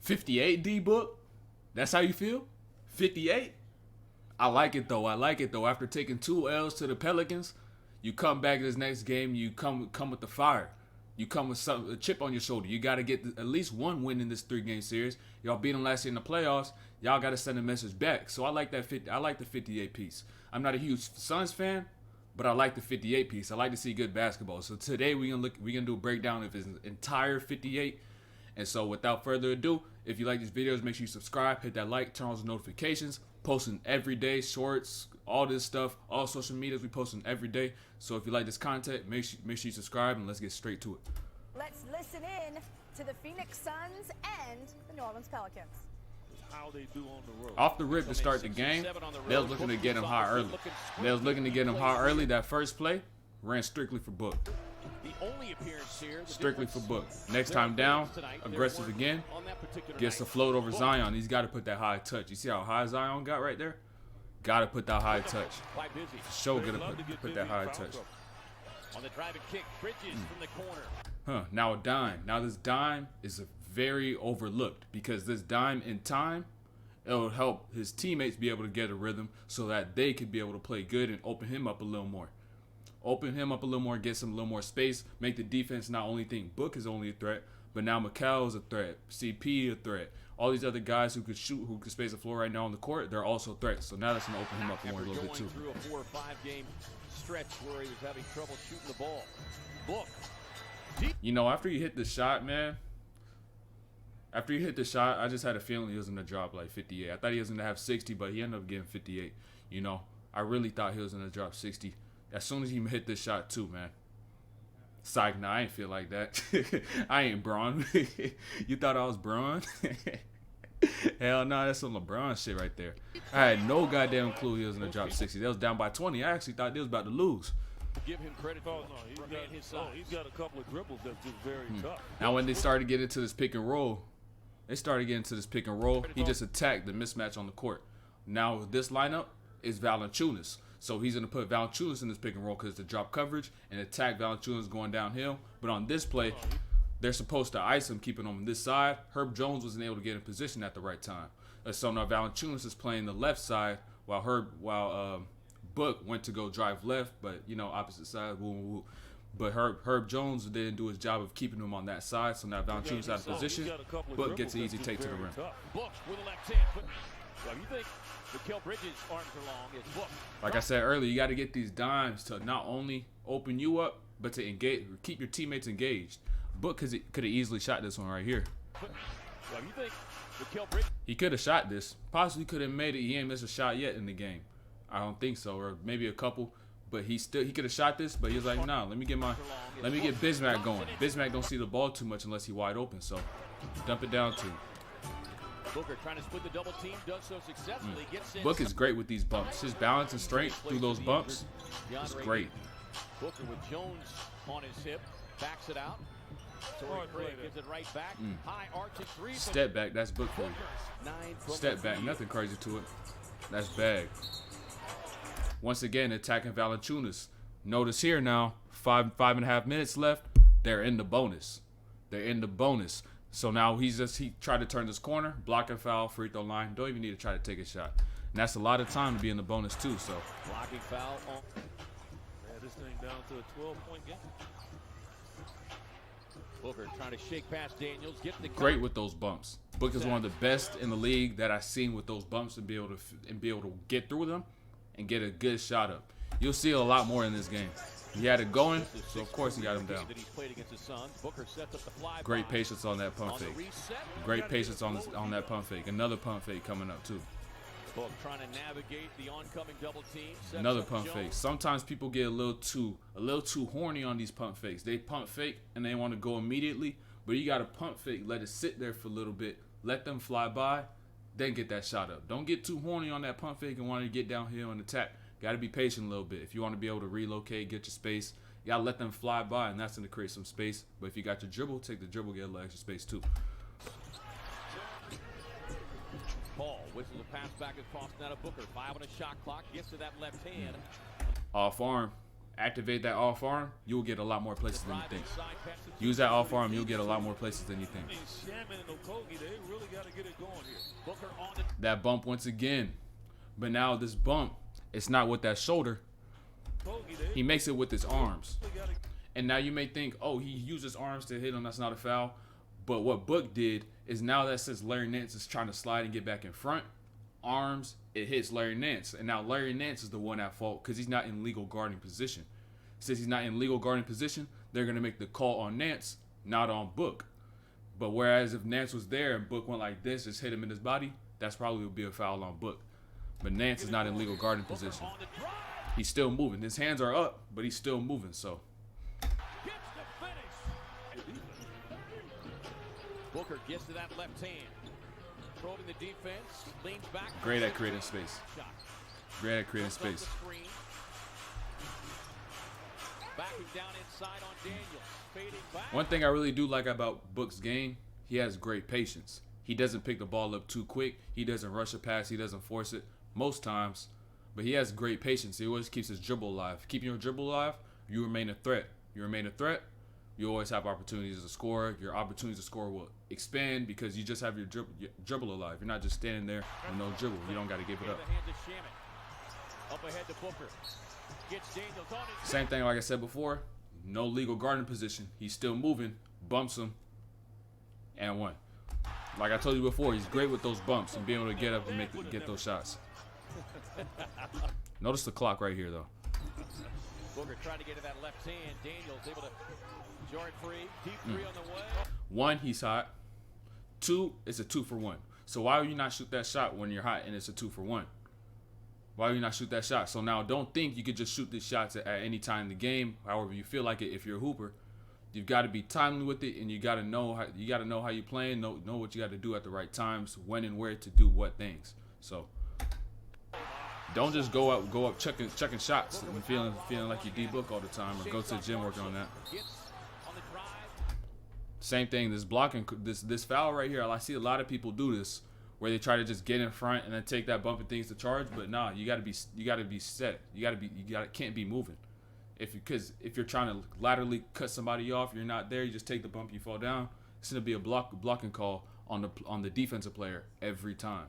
58 D book? That's how you feel? 58? I like it though. I like it though. After taking 2 L's to the Pelicans, you come back this next game. You come with the fire. You come with a chip on your shoulder. You got to get at least one win in this 3-game series. Y'all beat them last year in the playoffs. Y'all got to send a message back. So I like that. I like the 58 piece. I'm not a huge Suns fan, but I like the 58 piece. I like to see good basketball. So today we're gonna do a breakdown of his entire 58. And so without further ado, if you like these videos, make sure you subscribe, hit that like, turn on those notifications. Posting every day, shorts, all this stuff, all social medias we posting every day. So if you like this content, make sure you subscribe and let's get straight to it. Let's listen in to the Phoenix Suns and the New Orleans Pelicans. How they do on the road. Off the rip to start the game, they was looking to get him high early. They was looking to get him high early. That first play ran strictly for Book. Strictly for Book. Next time down, aggressive again. Gets a float over Zion. He's got to put that high touch. You see how high Zion got right there? Got to put that high touch. For sure, got to put that high touch. On the drive and kick, Bridges from the corner. Now a dime. Now this dime is very overlooked because this dime in time, it'll help his teammates be able to get a rhythm so that they could be able to play good and open him up a little more. Open him up a little more, get some a little more space, make the defense not only think Book is only a threat, but now Mikal is a threat, CP a threat. All these other guys who could shoot, who could space the floor right now on the court, they're also threats. So now that's going to open him up more a little bit too. Through a 4 or 5 game stretch where he was having trouble shooting the ball. Book. You know, after you hit the shot, man, after you hit the shot, I just had a feeling he was going to drop like 58. I thought he was going to have 60, but he ended up getting 58. You know, I really thought he was going to drop 60. As soon as he hit this shot too, man. Psych, nah, I ain't feel like that. I ain't Braun. You thought I was Braun? Hell no, that's some LeBron shit right there. I had no goddamn clue he was gonna drop 60. They was down by 20. I actually thought they was about to lose. Give him credit for he's got a couple of dribbles that's just very tough. Now when they started getting into this pick and roll, he just attacked the mismatch on the court. Now with this lineup, it's Valanciunas. So he's going to put Valanciunas in this pick and roll because it's the drop coverage and attack Valanciunas going downhill. But on this play, they're supposed to ice him, keeping him on this side. Herb Jones wasn't able to get in position at the right time. So now Valanciunas is playing the left side while Book went to go drive left, but, you know, opposite side. Woo, woo, woo. But Herb Jones didn't do his job of keeping him on that side. So now Valanciunas out of position. Book gets an easy take to the rim. Book with a left hand. Well, you think Mikal Bridges' arms are long? It's Book. Like I said earlier, you got to get these dimes to not only open you up, but to engage, keep your teammates engaged. Book could have easily shot this one right here. Well, you think Mikal Bridges? He could have shot this. Possibly could have made it. He ain't missed a shot yet in the game. I don't think so, or maybe a couple. But he could have shot this, but he was like, nah, let me get Bismack going. Bismack don't see the ball too much unless he's wide open, so dump it down to. Booker trying to split the double team, does so successfully. Gets in. Book is great with these bumps. His balance and strength through those bumps is great. Booker with Jones on his hip, backs it out. Torrey Craig gives it right back. High arching three. Step back, that's Book for you. Step back, nothing crazy to it. That's bag. Once again, attacking Valanciunas. Notice here now, 5.5 minutes left. They're in the bonus. So now he tried to turn this corner, block and foul, free throw line. Don't even need to try to take a shot. And that's a lot of time to be in the bonus too. So blocking foul. This thing down to a 12-point game. Booker trying to shake past Daniels, get the great with those bumps. Book is one of the best in the league that I've seen with those bumps and be able to get through them and get a good shot up. You'll see a lot more in this game. He had it going, so of course he got him down. Great patience on that pump fake. Great patience on that pump fake. Another pump fake coming up too. Book trying to navigate the oncoming double team. Another pump fake. Sometimes people get a little too horny on these pump fakes. They pump fake and they want to go immediately, but you got to pump fake, let it sit there for a little bit, let them fly by, then get that shot up. Don't get too horny on that pump fake and want to get downhill and attack. Got to be patient a little bit. If you want to be able to relocate, get your space, you got to let them fly by, and that's going to create some space. But if you got your dribble, take the dribble, get a little extra space too. Paul whistles a pass back across now to Booker. 5 on a shot clock. Gets to that left hand. Off arm. Activate that off arm. You'll get a lot more places than you think. Use that off arm. You'll get a lot more places than you think. That bump once again. But now this bump, it's not with that shoulder. He makes it with his arms. And now you may think, oh, he used his arms to hit him. That's not a foul. But what Book did is now that since Larry Nance is trying to slide and get back in front, arms, it hits Larry Nance. And now Larry Nance is the one at fault because he's not in legal guarding position. Since he's not in legal guarding position, they're going to make the call on Nance, not on Book. But whereas if Nance was there and Book went like this, just hit him in his body, that's probably would be a foul on Book. But Nance is not in legal guarding position. He's still moving. His hands are up, but he's still moving. So Booker gets to that left hand. Probing the defense, leans back. Great at creating space. Great at creating space. Backing down inside on Daniels. Fading back. One thing I really do like about Book's game, he has great patience. He doesn't pick the ball up too quick. He doesn't rush a pass. He doesn't force it most times. But he has great patience. He always keeps his dribble alive. Keeping your dribble alive, you remain a threat. You remain a threat, you always have opportunities to score. Your opportunities to score will expand because you just have your dribble alive. You're not just standing there with no dribble. You don't got to give it up. Up ahead to Booker. Gets Daniels on his Same thing like I said before. No legal guarding position. He's still moving. Bumps him. And one. Like I told you before, he's great with those bumps and being able to get up and get those shots. Notice the clock right here, though. Booker trying to get to that left hand. Daniels able to jar it free. Deep three on the way. One, he's hot. Two, it's a 2-for-1. So why would you not shoot that shot when you're hot and it's a 2-for-1? Why would you not shoot that shot? So now don't think you could just shoot these shots at any time in the game, however you feel like it. If you're a hooper, you've got to be timely with it, and you got to know how you're playing, know what you got to do at the right times, when and where to do what things. So don't just go up checking shots and feeling like you D-book all the time, or go to the gym working on that. Same thing. This blocking, this foul right here. I see a lot of people do this, where they try to just get in front and then take that bump and things to charge. But nah, you gotta be set. Can't be moving. Because if you're trying to laterally cut somebody off, you're not there. You just take the bump, you fall down. It's gonna be a blocking call on the defensive player every time.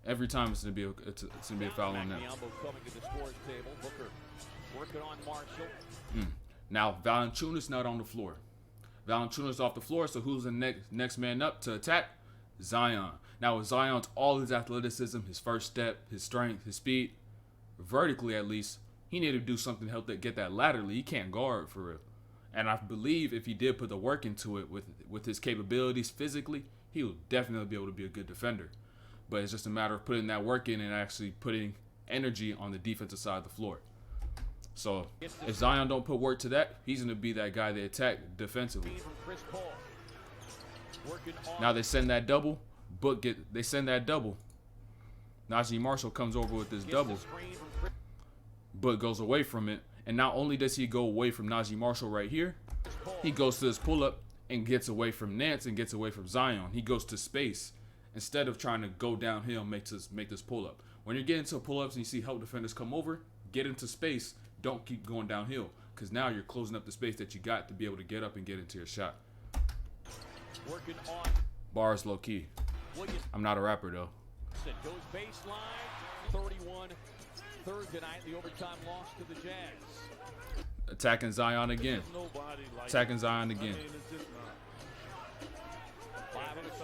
Every time it's gonna be a foul on them. Now Valanciunas not on the floor. Valanciunas off the floor. So who's the next man up to attack? Zion. Now with Zion's all his athleticism, his first step, his strength, his speed, vertically at least, he needed to do something to help get that laterally. He can't guard for real. And I believe if he did put the work into it with his capabilities physically, he will definitely be able to be a good defender. But it's just a matter of putting that work in and actually putting energy on the defensive side of the floor. So if Zion don't put work to that, he's going to be that guy they attack defensively. Now they send that double. They send that double. Najee Marshall comes over with this double. Book goes away from it. And not only does he go away from Najee Marshall right here, he goes to his pull-up and gets away from Nance and gets away from Zion. He goes to space instead of trying to go downhill and make this pull-up. When you're getting to pull-ups and you see help defenders come over, get into space. Don't keep going downhill, because now you're closing up the space that you got to be able to get up and get into your shot. Working on bars low key. I'm not a rapper though. Goes baseline, 31. Thursday night, the overtime loss to the Jazz. Attacking Zion again. Attacking Zion again.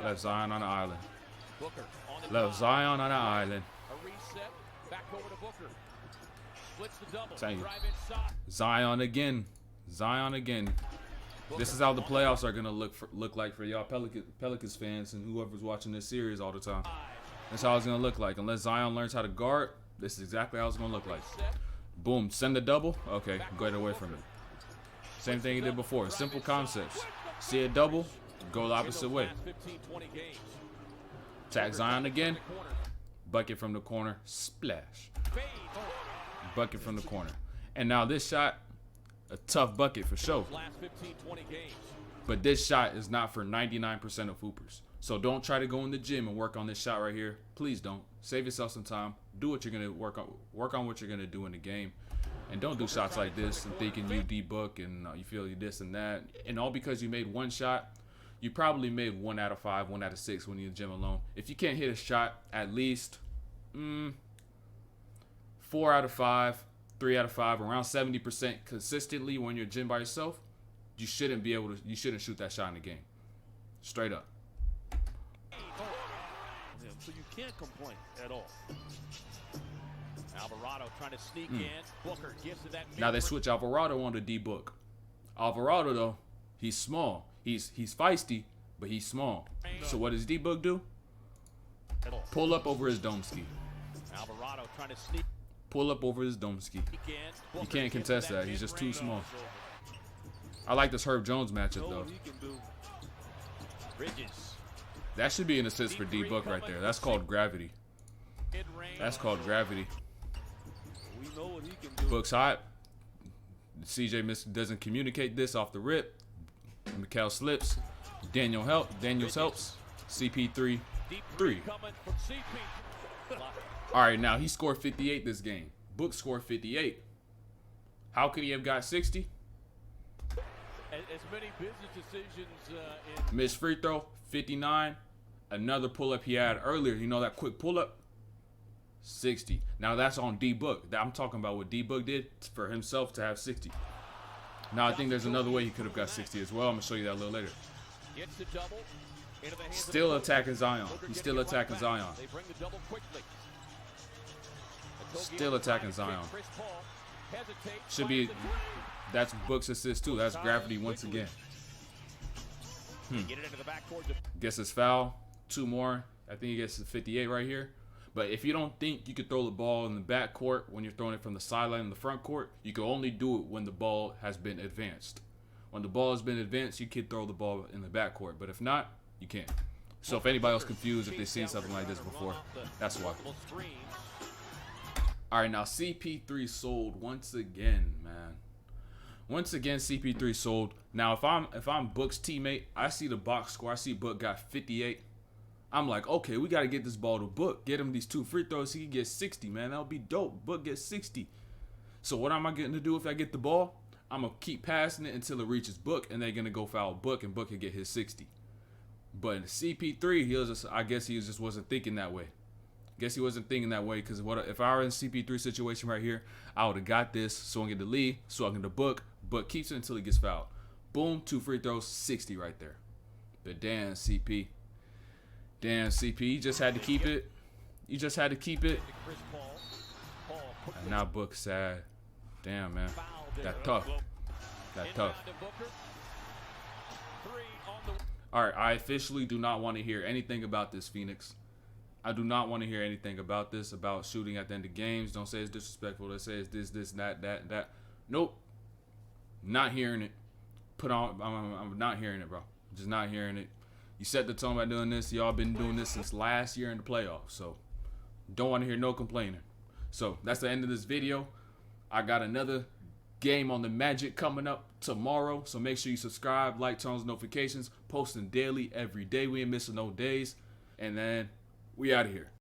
Left Zion on the island. Left Zion on the island. A reset, back over to Booker. Splits the double. Tell you. Zion again. Zion again. This is how the playoffs are gonna look like for y'all Pelicans fans and whoever's watching this series all the time. That's how it's gonna look like. Unless Zion learns how to guard, this is exactly how it's gonna look like. Boom, send the double. Okay, go away from it. Same thing he did before. Simple concepts. See a double, go the opposite way. Attack Zion again. Bucket from the corner. Splash. Bucket from the corner. And now this shot, a tough bucket for sure. But this shot is not for 99% of hoopers. So don't try to go in the gym and work on this shot right here. Please don't. Save yourself some time. Do what you're gonna work on what you're gonna do in the game. And don't do shots like this and thinking you D-book and you feel you this and that. And all because you made one shot, you probably made 1 out of 5, 1 out of 6 when you're in the gym alone. If you can't hit a shot, at least 4 out of 5, 3 out of 5, around 70% consistently when you're in the gym by yourself, you shouldn't shoot that shot in the game. Straight up. So you can't complain at all. Alvarado trying to sneak in. Booker gives to that. Now they switch Alvarado on to D-Book. Alvarado, though, he's small. He's feisty, but he's small. So what does D-Book do? Pull up over his dome ski. Alvarado trying to sneak. Pull up over his dome ski. in. You can't contest that. He's just too small. I like this Herb Jones matchup, though. Bridges. That should be an assist for D-Book right there. That's called gravity. That's called gravity. We know what he can do. Book's hot. CJ doesn't communicate this off the rip. Mikal slips. Daniels helps. CP3. 3. All right, now he scored 58 this game. Book scored 58. How could he have got 60? As many business decisions Missed free throw, 59. Another pull-up he had earlier. You know that quick pull-up? 60. Now that's on D-Book. I'm talking about what D-Book did for himself to have 60. Now I think there's another way he could have got 60 as well. I'm going to show you that a little later. Gets the double. Into the hands Still of attacking Zion. He's still attacking Zion. They bring the double quickly. Still attacking Zion. Chris Paul hesitates, Should be, finds the three. that's Book's assist too. That's gravity once again. Get it into the backcourt. Gets his foul. 2 more. I think he gets 58 right here. But if you don't think you could throw the ball in the back court when you're throwing it from the sideline in the front court, you can only do it when the ball has been advanced. When the ball has been advanced, you can throw the ball in the back court. But if not, you can't. So if anybody else confused, if they've seen something like this before, that's why. All right, now CP3 sold once again, man. Once again, CP3 sold. Now, if I'm Book's teammate, I see the box score. I see Book got 58. I'm like, okay, we got to get this ball to Book. Get him these 2 free throws. He can get 60, man. That'll be dope. Book gets 60. So what am I getting to do if I get the ball? I'm going to keep passing it until it reaches Book, and they're going to go foul Book, and Book can get his 60. But CP3, I guess he just wasn't thinking that way. Guess he wasn't thinking that way, because if I were in CP3 situation right here, I would have got this, so I get the lead, so I get the Book. Book keeps it until he gets fouled. Boom, 2 free throws, 60 right there. But damn, CP. Damn, CP, you just had to keep it. You just had to keep it. And now Book sad. Damn, man. That tough. That tough. All right, I officially do not want to hear anything about this, Phoenix. I do not want to hear anything about this, about shooting at the end of games. Don't say it's disrespectful. They say it's this, that. Nope. Not hearing it. I'm not hearing it, bro. Just not hearing it. You set the tone by doing this. Y'all been doing this since last year in the playoffs. So don't want to hear no complaining. So that's the end of this video. I got another game on the Magic coming up tomorrow. So make sure you subscribe, like, turn on those notifications. Posting daily every day. We ain't missing no days. And then we out of here.